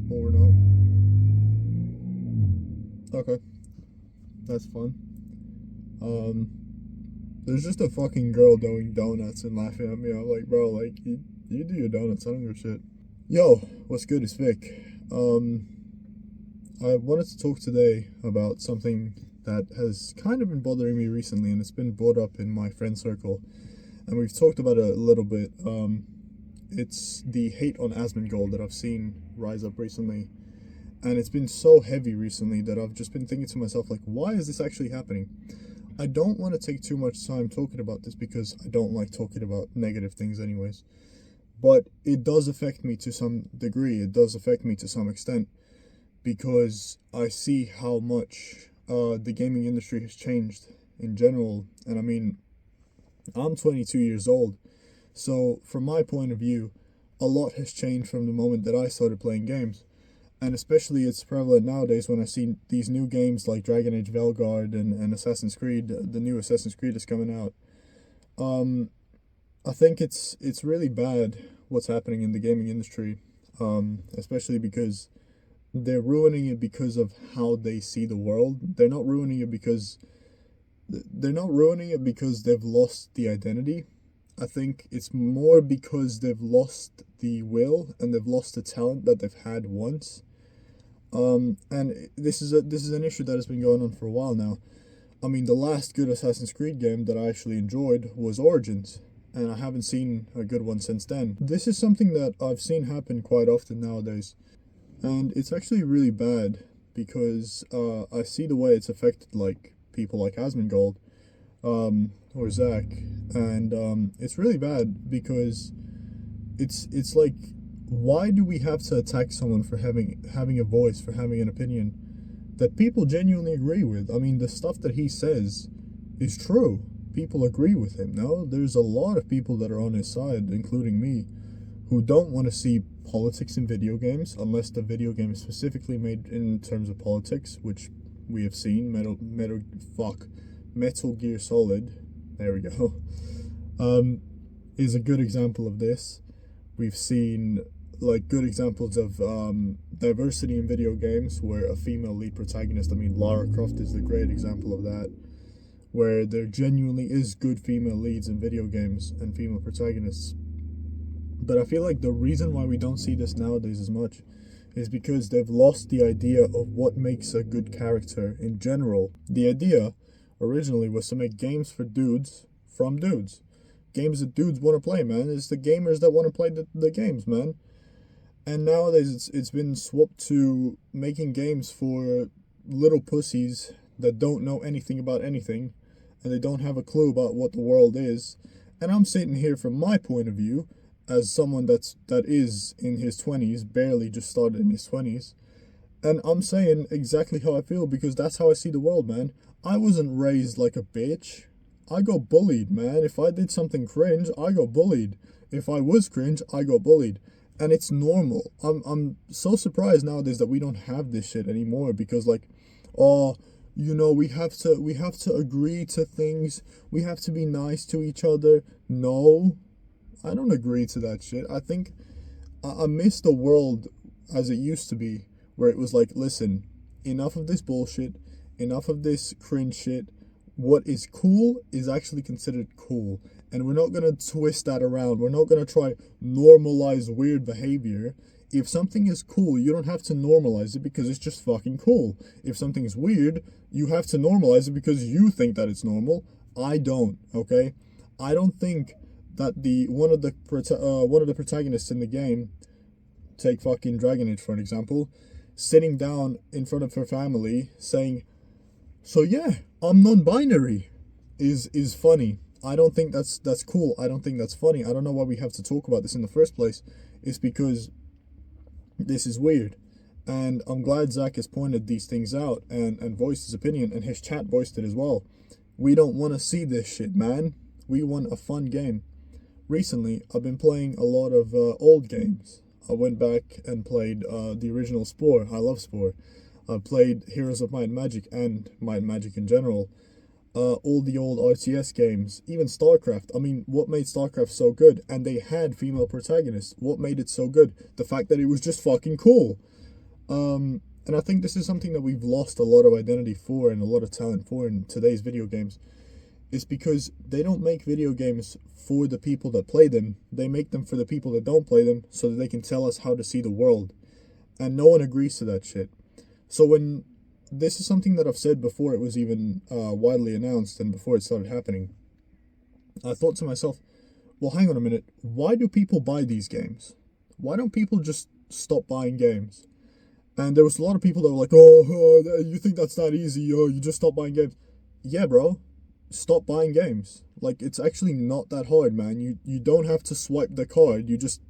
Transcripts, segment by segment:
Or not. Okay, that's fun. Um, there's just a fucking girl doing donuts and laughing at me. I'm like, bro, like, you do your donuts, I don't give a shit. Yo, what's good? It's Vic. Um, I wanted to talk today about something that has kind of been bothering me recently, and it's been brought up in my friend circle, and we've talked about it a little bit. It's the hate on Asmongold that I've seen rise up recently, and it's been so heavy recently that I've just been thinking to myself, like, why is this actually happening? I don't want to take too much time talking about this because I don't like talking about negative things, anyways. But it does affect me to some degree. It does affect me to some extent because I see how much the gaming industry has changed in general. And I mean, I'm 22 years old. So, from my point of view, a lot has changed from the moment that I started playing games. And especially it's prevalent nowadays when I see these new games like Dragon Age Velguard and Assassin's Creed. The new Assassin's Creed is coming out. Um, I think it's really bad what's happening in the gaming industry, especially because they're ruining it because of how they see the world. They're not ruining it because they've lost the identity. I think it's more because they've lost the will and they've lost the talent that they've had once. And this is an issue that has been going on for a while now. I mean, the last good Assassin's Creed game that I actually enjoyed was Origins, and I haven't seen a good one since then. This is something that I've seen happen quite often nowadays, and it's actually really bad because I see the way it's affected like people like Asmongold, or Zach, and it's really bad because it's like, why do we have to attack someone for having a voice, for having an opinion that people genuinely agree with? I mean, the stuff that he says is true. People agree with him. No, there's a lot of people that are on his side, including me, who don't want to see politics in video games unless the video game is specifically made in terms of politics, which we have seen. Metal Gear Solid, there we go, is a good example of this. We've seen like good examples of diversity in video games where a female lead protagonist, I mean, Lara Croft is a great example of that, where there genuinely is good female leads in video games and female protagonists. But I feel like the reason why we don't see this nowadays as much is because they've lost the idea of what makes a good character in general. The idea originally was to make games for dudes from dudes. Games that dudes want to play, man. It's the gamers that want to play the games, man. And nowadays it's been swapped to making games for little pussies that don't know anything about anything and they don't have a clue about what the world is. And I'm sitting here from my point of view as someone that is in his 20s, barely just started in his 20s, and I'm saying exactly how I feel because that's how I see the world, man. I wasn't raised like a bitch. I got bullied, man. If I did something cringe, I got bullied. If I was cringe, I got bullied. And it's normal. I'm so surprised nowadays that we don't have this shit anymore because, like, oh, we have to agree to things. We have to be nice to each other. No, I don't agree to that shit. I think I miss the world as it used to be, where it was like, listen, enough of this bullshit, enough of this cringe shit. What is cool is actually considered cool. And we're not going to twist that around. We're not going to try normalize weird behavior. If something is cool, you don't have to normalize it because it's just fucking cool. If something's weird, you have to normalize it because you think that it's normal. I don't, okay? I don't think that one of the protagonists in the game, take fucking Dragon Age for an example, sitting down in front of her family saying, so yeah, I'm non-binary, is funny. I don't think that's cool. I don't think that's funny. I don't know why we have to talk about this in the first place. It's because this is weird. And I'm glad Zach has pointed these things out and voiced his opinion, and his chat voiced it as well. We don't want to see this shit, man. We want a fun game. Recently, I've been playing a lot of old games. I went back and played the original Spore. I love Spore. I played Heroes of Might and Magic and Might and Magic in general. All the old RTS games, even StarCraft. I mean, what made StarCraft so good? And they had female protagonists. What made it so good? The fact that it was just fucking cool. And I think this is something that we've lost a lot of identity for and a lot of talent for in today's video games. Is because they don't make video games for the people that play them. They make them for the people that don't play them so that they can tell us how to see the world. And no one agrees to that shit. So when this is something that I've said before it was even widely announced and before it started happening, I thought to myself, well, hang on a minute. Why do people buy these games? Why don't people just stop buying games? And there was a lot of people that were like, you think that's that easy? Oh, you just stop buying games. Yeah, bro. Stop buying games. Like, it's actually not that hard, man. You don't have to swipe the card. You just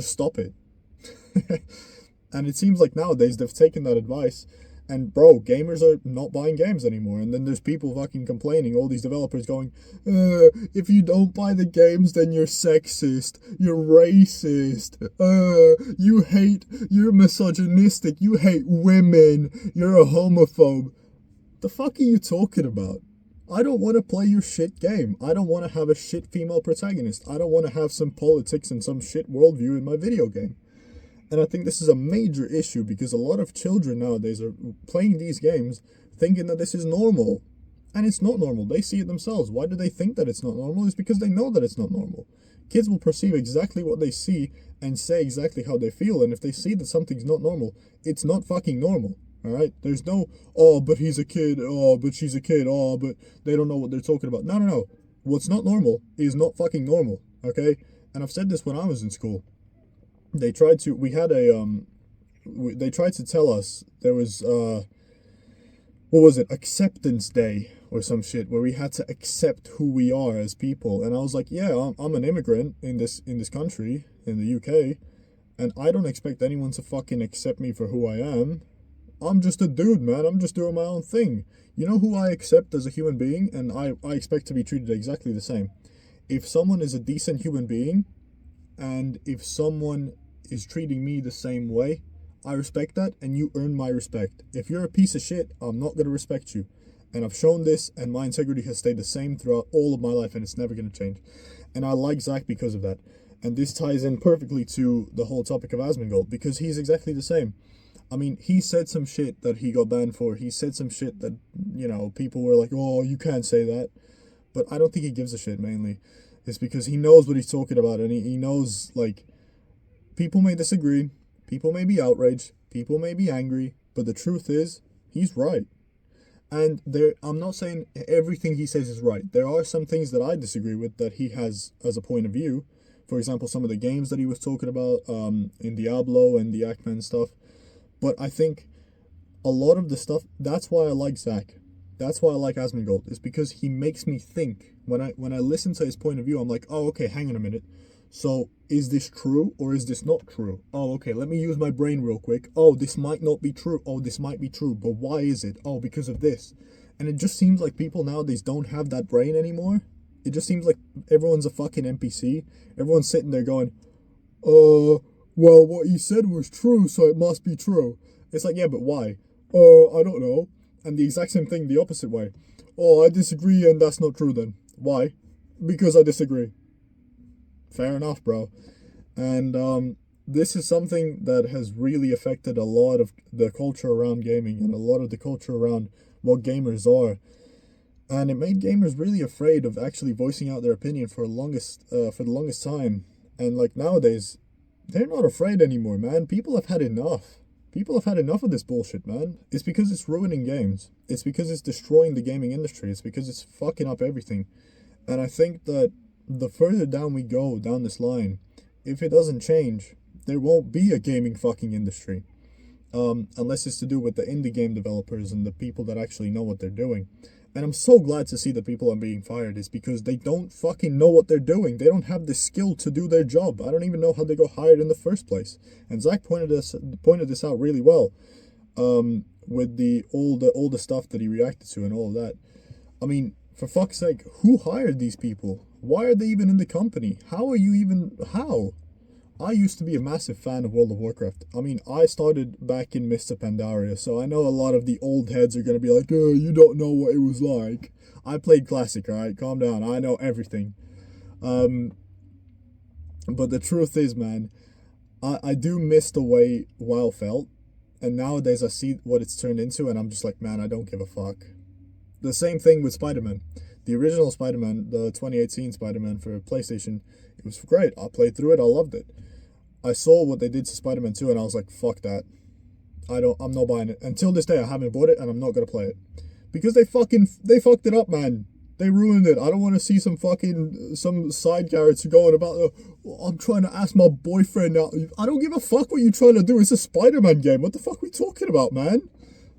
stop it. And it seems like nowadays they've taken that advice. And bro, gamers are not buying games anymore. And then there's people fucking complaining, all these developers going, if you don't buy the games, then you're sexist, you're racist, you're misogynistic, you hate women, you're a homophobe. The fuck are you talking about? I don't want to play your shit game. I don't want to have a shit female protagonist. I don't want to have some politics and some shit worldview in my video game. And I think this is a major issue because a lot of children nowadays are playing these games thinking that this is normal. And it's not normal. They see it themselves. Why do they think that it's not normal? It's because they know that it's not normal. Kids will perceive exactly what they see and say exactly how they feel. And if they see that something's not normal, it's not fucking normal. Alright? There's no, oh, but he's a kid. Oh, but she's a kid. Oh, but they don't know what they're talking about. No. What's not normal is not fucking normal. Okay? And I've said this when I was in school. They tried to, they tried to tell us there was, what was it, acceptance day or some shit, where we had to accept who we are as people. And I was like, yeah, I'm an immigrant in this country, in the UK, and I don't expect anyone to fucking accept me for who I am. I'm just a dude, man. I'm just doing my own thing. You know who I accept as a human being, and I expect to be treated exactly the same. If someone is a decent human being, and if someone is treating me the same way, I respect that, and you earn my respect. If you're a piece of shit, I'm not going to respect you. And I've shown this, and my integrity has stayed the same throughout all of my life, and it's never going to change. And I like Zach because of that. And this ties in perfectly to the whole topic of Asmongold, because he's exactly the same. I mean, he said some shit that he got banned for. He said some shit that, people were like, oh, you can't say that. But I don't think he gives a shit, mainly. It's because he knows what he's talking about, and he knows, like, people may disagree, people may be outraged, people may be angry, but the truth is, he's right. And I'm not saying everything he says is right. There are some things that I disagree with that he has as a point of view. For example, some of the games that he was talking about in Diablo and the Ackman stuff. But I think a lot of the stuff, that's why I like Zach. That's why I like Asmongold. It's because he makes me think. When I listen to his point of view, I'm like, oh, okay, hang on a minute. So, is this true or is this not true? Oh, okay, let me use my brain real quick. Oh, this might not be true. Oh, this might be true. But why is it? Oh, because of this. And it just seems like people nowadays don't have that brain anymore. It just seems like everyone's a fucking NPC. Everyone's sitting there going, well, what you said was true, so it must be true. It's like, yeah, but why? I don't know. And the exact same thing the opposite way. Oh, I disagree and that's not true then. Why? Because I disagree. Fair enough, bro. And this is something that has really affected a lot of the culture around gaming and a lot of the culture around what gamers are. And it made gamers really afraid of actually voicing out their opinion for the longest time. And like nowadays, they're not afraid anymore, man. People have had enough. People have had enough of this bullshit, man. It's because it's ruining games. It's because it's destroying the gaming industry. It's because it's fucking up everything. And I think that the further down we go down this line, if it doesn't change, there won't be a gaming fucking industry. Unless it's to do with the indie game developers and the people that actually know what they're doing. And I'm so glad to see that people are being fired is because they don't fucking know what they're doing. They don't have the skill to do their job. I don't even know how they got hired in the first place. And Zach pointed this out really well. With all the stuff that he reacted to and all of that. I mean, for fuck's sake, who hired these people? Why are they even in the company? How? I used to be a massive fan of World of Warcraft. I mean, I started back in Mists of Pandaria, so I know a lot of the old heads are going to be like, oh, you don't know what it was like. I played Classic, alright? Calm down. I know everything. But the truth is, man, I do miss the way WoW felt. And nowadays I see what it's turned into, and I'm just like, man, I don't give a fuck. The same thing with Spider-Man. The original Spider-Man, the 2018 Spider-Man for PlayStation, it was great. I played through it, I loved it. I saw what they did to Spider-Man 2, and I was like, fuck that. I'm not buying it. Until this day, I haven't bought it, and I'm not gonna play it. Because they fucked it up, man. They ruined it. I don't want to see some side character going about, I'm trying to ask my boyfriend out. I don't give a fuck what you're trying to do. It's a Spider-Man game. What the fuck are we talking about, man?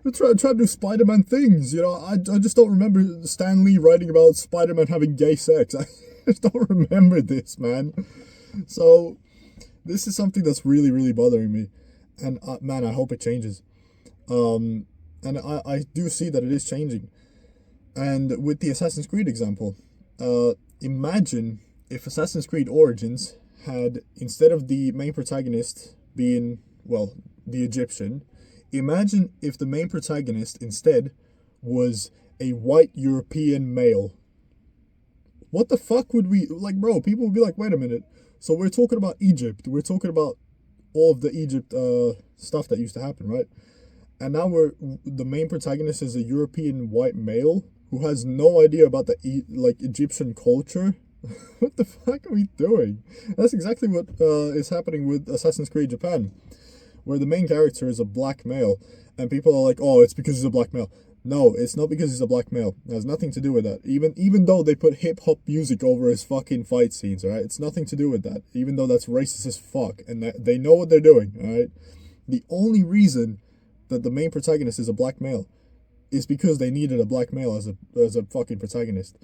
We're trying to do Spider-Man things, you know. I just don't remember Stan Lee writing about Spider-Man having gay sex. I just don't remember this, man. So, this is something that's really, really bothering me. And, man, I hope it changes. And I do see that it is changing. And with the Assassin's Creed example, imagine if Assassin's Creed Origins had, instead of the main protagonist being, well, the Egyptian, imagine if the main protagonist instead was a white European male. What the fuck would we, like, bro, people would be like, wait a minute. So we're talking about Egypt. We're talking about all of the Egypt stuff that used to happen, right? And now the main protagonist is a European white male who has no idea about the Egyptian culture. What the fuck are we doing? That's exactly what is happening with Assassin's Creed Japan, where the main character is a black male, and people are like, oh, it's because he's a black male. No, it's not because he's a black male. It has nothing to do with that. Even though they put hip-hop music over his fucking fight scenes, alright? It's nothing to do with that. Even though that's racist as fuck, and they know what they're doing, alright? The only reason that the main protagonist is a black male is because they needed a black male as a fucking protagonist.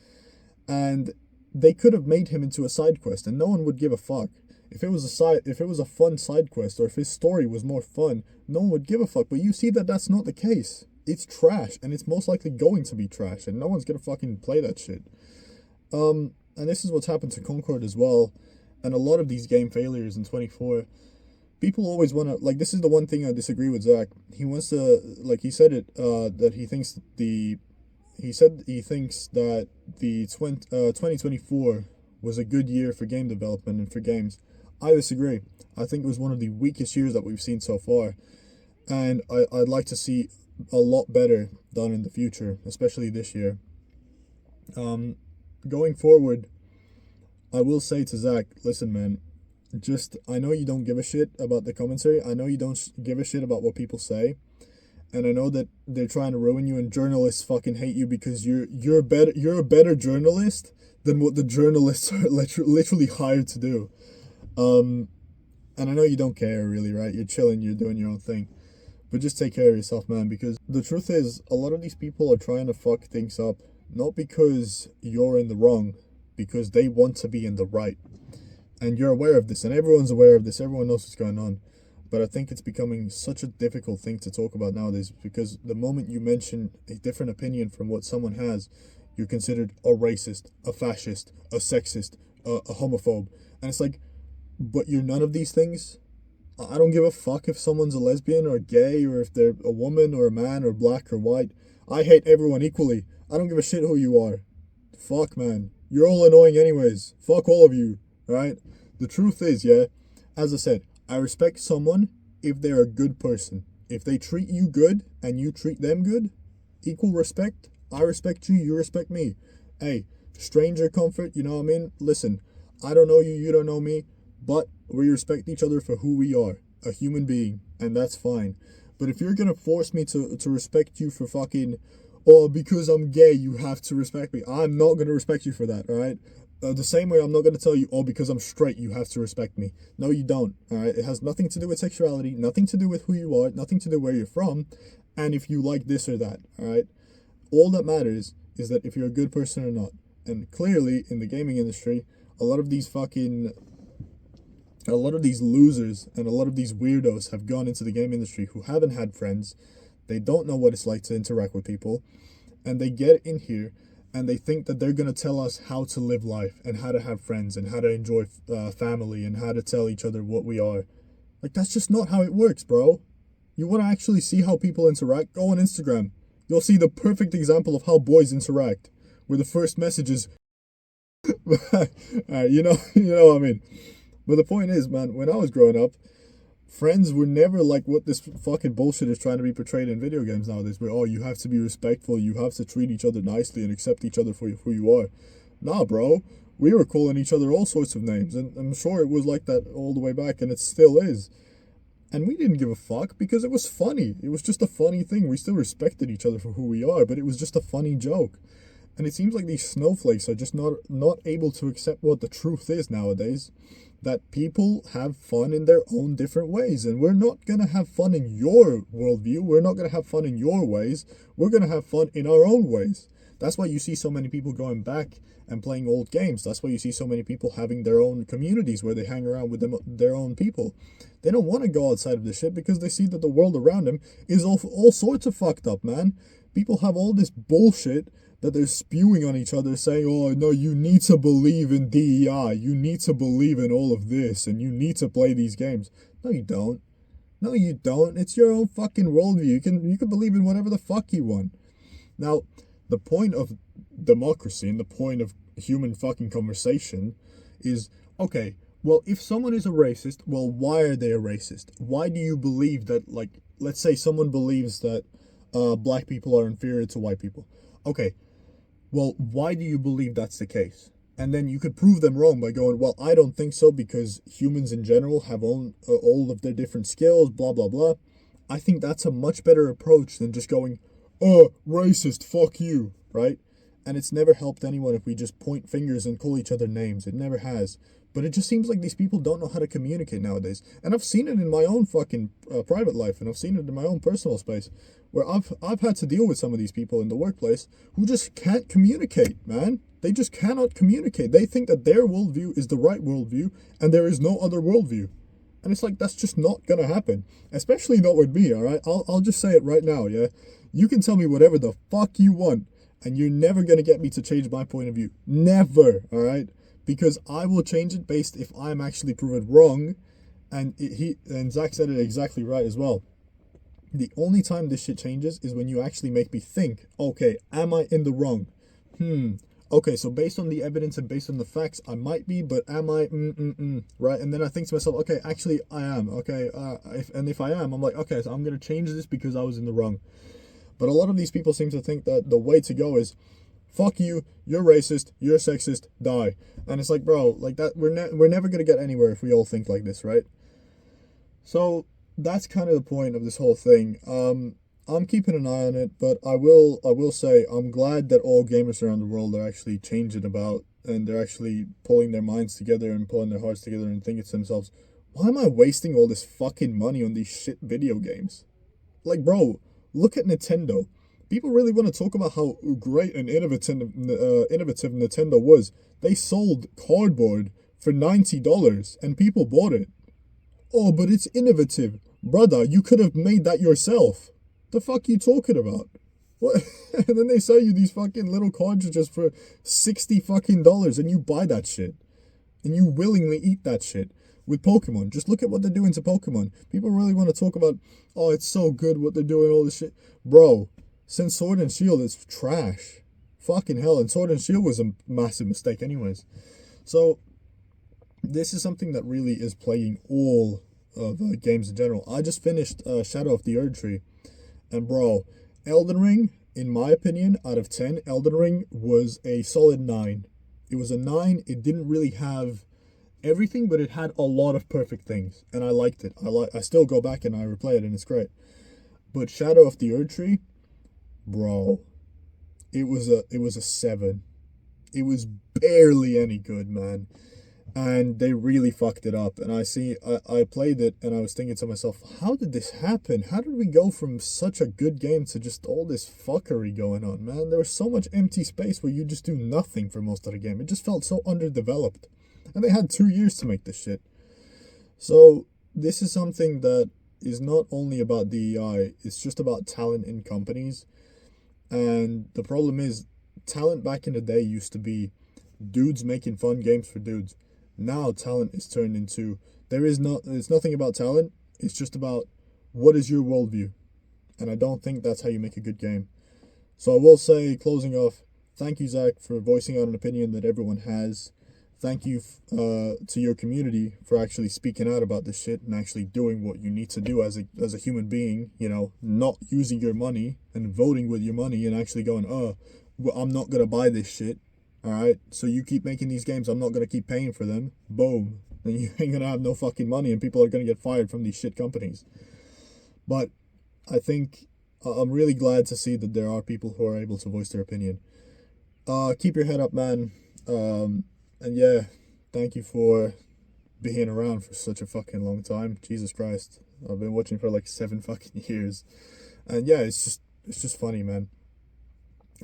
And they could have made him into a side quest, and no one would give a fuck. If it was a fun side quest, or if his story was more fun, no one would give a fuck. But you see that that's not the case. It's trash, and it's most likely going to be trash, and no one's gonna fucking play that shit. And this is what's happened to Concord as well, and a lot of these game failures in 24. People always want to, like, this is the one thing I disagree with Zach. He wants to, like, he said it, that he thinks that the 2024 was a good year for game development and for games. I disagree. I think it was one of the weakest years that we've seen so far. And I'd like to see a lot better done in the future, especially this year. Going forward, I will say to Zach, listen, man, I know you don't give a shit about the commentary. I know you don't give a shit about what people say. And I know that they're trying to ruin you, and journalists fucking hate you because you're a better journalist than what the journalists are literally hired to do. And I know you don't care really, right? You're chilling, you're doing your own thing. But just take care of yourself, man, because the truth is, a lot of these people are trying to fuck things up, not because you're in the wrong, because they want to be in the right. And you're aware of this, and everyone's aware of this, everyone knows what's going on. But I think it's becoming such a difficult thing to talk about nowadays, because the moment you mention a different opinion from what someone has, you're considered a racist, a fascist, a sexist, a homophobe. And it's like, but you're none of these things? I don't give a fuck if someone's a lesbian or gay, or if they're a woman or a man or black or white. I hate everyone equally. I don't give a shit who you are. Fuck, man. You're all annoying anyways. Fuck all of you. Right? The truth is, yeah, as I said, I respect someone if they're a good person. If they treat you good and you treat them good, equal respect. I respect you, you respect me. Hey, stranger comfort, you know what I mean? Listen, I don't know you, you don't know me, but we respect each other for who we are, a human being, and that's fine. But if you're gonna force me to respect you for fucking, oh, because I'm gay, you have to respect me, I'm not gonna respect you for that, alright? The same way I'm not going to tell you, oh, because I'm straight, you have to respect me. No, you don't, alright? It has nothing to do with sexuality, nothing to do with who you are, nothing to do where you're from, and if you like this or that, alright? All that matters is that if you're a good person or not. And clearly, in the gaming industry, a lot of these losers and a lot of these weirdos have gone into the game industry who haven't had friends, they don't know what it's like to interact with people, and they get in here, and they think that they're going to tell us how to live life and how to have friends and how to enjoy family and how to tell each other what we are. Like, that's just not how it works, bro. You want to actually see how people interact? Go on Instagram. You'll see the perfect example of how boys interact, where the first message is, you know what I mean. But the point is, man, when I was growing up, Friends were never like what this fucking bullshit is trying to be portrayed in video games nowadays, where, oh, you have to be respectful, you have to treat each other nicely and accept each other for who you are. Nah, bro. We were calling each other all sorts of names, and I'm sure it was like that all the way back, and it still is. And we didn't give a fuck because it was funny. It was just a funny thing. We still respected each other for who we are, but it was just a funny joke. And it seems like these snowflakes are just not able to accept what the truth is nowadays. That people have fun in their own different ways. And we're not going to have fun in your worldview. We're not going to have fun in your ways. We're going to have fun in our own ways. That's why you see so many people going back and playing old games. That's why you see so many people having their own communities where they hang around with their own people. They don't want to go outside of this shit because they see that the world around them is all sorts of fucked up, man. People have all this bullshit that they're spewing on each other, saying, oh, no, you need to believe in DEI. You need to believe in all of this, and you need to play these games. No, you don't. No, you don't. It's your own fucking worldview. You can believe in whatever the fuck you want. Now, the point of democracy and the point of human fucking conversation is, okay, well, if someone is a racist, well, why are they a racist? Why do you believe that, like, let's say someone believes that black people are inferior to white people. Okay, well, why do you believe that's the case? And then you could prove them wrong by going, well, I don't think so because humans in general have all of their different skills, blah, blah, blah. I think that's a much better approach than just going, oh, racist, fuck you, right? And it's never helped anyone if we just point fingers and call each other names. It never has. But it just seems like these people don't know how to communicate nowadays. And I've seen it in my own fucking private life, and I've seen it in my own personal space, where I've had to deal with some of these people in the workplace who just can't communicate, man. They just cannot communicate. They think that their worldview is the right worldview, and there is no other worldview. And it's like, that's just not gonna happen. Especially not with me, alright? I'll just say it right now, yeah? You can tell me whatever the fuck you want, and you're never gonna get me to change my point of view. Never, alright? Because I will change it based if I'm actually proven wrong, and Zach said it exactly right as well. The only time this shit changes is when you actually make me think, okay, am I in the wrong? Okay, so based on the evidence and based on the facts, I might be, but am I? Right? And then I think to myself, okay, actually, I am. Okay, if I am, I'm like, okay, so I'm gonna change this because I was in the wrong. But a lot of these people seem to think that the way to go is, fuck you, you're racist, you're sexist, die. And it's like, bro, like that, we're never gonna get anywhere if we all think like this, right? So that's kind of the point of this whole thing. I'm keeping an eye on it, but I will say I'm glad that all gamers around the world are actually changing about, and they're actually pulling their minds together and pulling their hearts together and thinking to themselves, why am I wasting all this fucking money on these shit video games? Like, bro, look at Nintendo. People really want to talk about how great and innovative Nintendo was. They sold cardboard for $90 and people bought it. Oh, but it's innovative. Brother, you could have made that yourself. The fuck you talking about? What? And then they sell you these fucking little cartridges for $60 fucking dollars, and you buy that shit. And you willingly eat that shit. With Pokemon, just look at what they're doing to Pokemon. People really want to talk about, oh, it's so good what they're doing, all this shit. Bro, since Sword and Shield, it's trash. Fucking hell, and Sword and Shield was a massive mistake anyways. So, this is something that really is plaguing all of games in general. I just finished Shadow of the Erdtree. And bro, Elden Ring, in my opinion, out of 10, Elden Ring was a solid 9. It was a 9. It didn't really have everything, but it had a lot of perfect things. And I liked it. I still go back and I replay it, and it's great. But Shadow of the Erdtree, bro, it was a 7. It was barely any good, man. And they really fucked it up. And I played it and I was thinking to myself, how did this happen? How did we go from such a good game to just all this fuckery going on, man? There was so much empty space where you just do nothing for most of the game. It just felt so underdeveloped. And they had 2 years to make this shit. So this is something that is not only about DEI, it's just about talent in companies. And the problem is, talent back in the day used to be dudes making fun games for dudes. Now talent is turned into, it's nothing about talent, it's just about what is your worldview. And I don't think that's how you make a good game. So I will say, closing off, thank you, Zach, for voicing out an opinion that everyone has. thank you to your community for actually speaking out about this shit and actually doing what you need to do as a human being, you know, not using your money and voting with your money and actually going, well, I'm not gonna buy this shit. All right, so you keep making these games, I'm not gonna keep paying for them. Boom, then you ain't gonna have no fucking money, and people are gonna get fired from these shit companies. But I think I'm really glad to see that there are people who are able to voice their opinion. Keep your head up, man. And yeah, thank you for being around for such a fucking long time. Jesus Christ, I've been watching for like 7 fucking years, and yeah, it's just funny, man.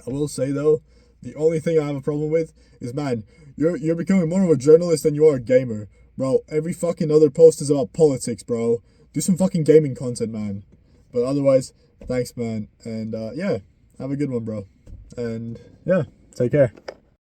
I will say though, the only thing I have a problem with is, man, you're becoming more of a journalist than you are a gamer, bro. Every fucking other post is about politics, bro. Do some fucking gaming content, man. But otherwise, thanks, man, and yeah, have a good one, bro. And yeah, take care.